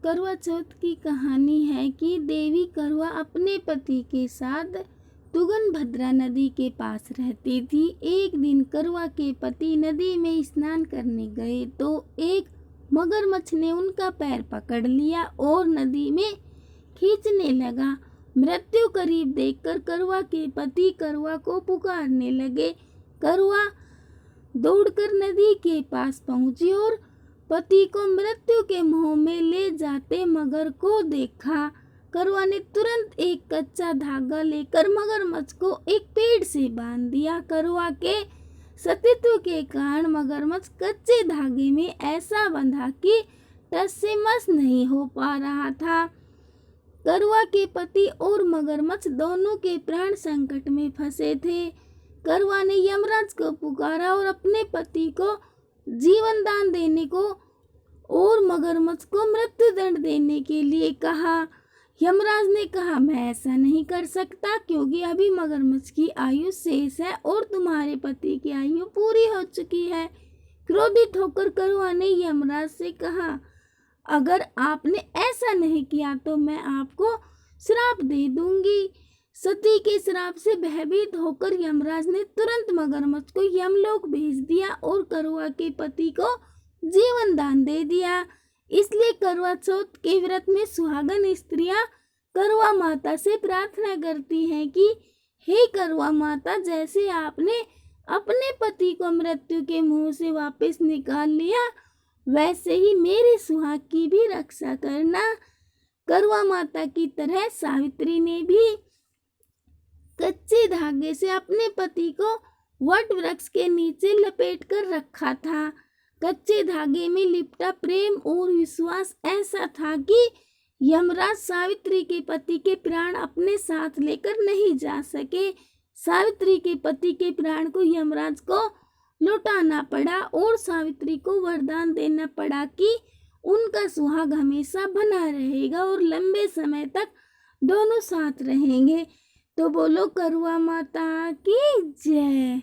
करवा चौथ की कहानी है कि देवी करवा अपने पति के साथ तुंगभद्रा नदी के पास रहती थी। एक दिन करवा के पति नदी में स्नान करने गए तो एक मगरमच्छ ने उनका पैर पकड़ लिया और नदी में खींचने लगा। मृत्यु करीब देखकर करवा के पति करवा को पुकारने लगे। करवा दौड़कर नदी के पास पहुंची और पति को मृत्यु के मुंह में ले जाते मगर को देखा। करवा ने तुरंत एक कच्चा धागा लेकर मगरमच्छ को एक पेड़ से बांध दिया। करवा के सतीत्व के कारण मगरमच्छ कच्चे धागे में ऐसा बंधा कि टस से मस नहीं हो पा रहा था। करवा के पति और मगरमच्छ दोनों के प्राण संकट में फंसे थे। करवा ने यमराज को पुकारा और अपने पति को जीवन दान देने को और मगरमच्छ को मृत्यु दंड देने के लिए कहा। यमराज ने कहा, मैं ऐसा नहीं कर सकता क्योंकि अभी मगरमच्छ की आयु शेष है और तुम्हारे पति की आयु पूरी हो चुकी है। क्रोधित होकर करवा ने यमराज से कहा, अगर आपने ऐसा नहीं किया तो मैं आपको श्राप दे दूंगी। सती के श्राप से भयभीत होकर यमराज ने तुरंत मगरमच्छ को यमलोक भेज दिया और करवा के पति को जीवन दान दे दिया। इसलिए करवा चौथ के व्रत में सुहागन स्त्रियां करवा माता से प्रार्थना करती हैं कि हे करवा माता, जैसे आपने अपने पति को मृत्यु के मुंह से वापस निकाल लिया वैसे ही मेरे सुहाग की भी रक्षा करना। करवा माता की तरह सावित्री ने भी कच्चे धागे से अपने पति को वट वृक्ष के नीचे लपेट कर रखा था। कच्चे धागे में लिपटा प्रेम और विश्वास ऐसा था कि यमराज सावित्री के पति के प्राण अपने साथ लेकर नहीं जा सके। सावित्री के पति के प्राण को यमराज को लौटाना पड़ा और सावित्री को वरदान देना पड़ा कि उनका सुहाग हमेशा बना रहेगा और लंबे समय तक दोनों साथ रहेंगे। तो बोलो करवा माता की जय।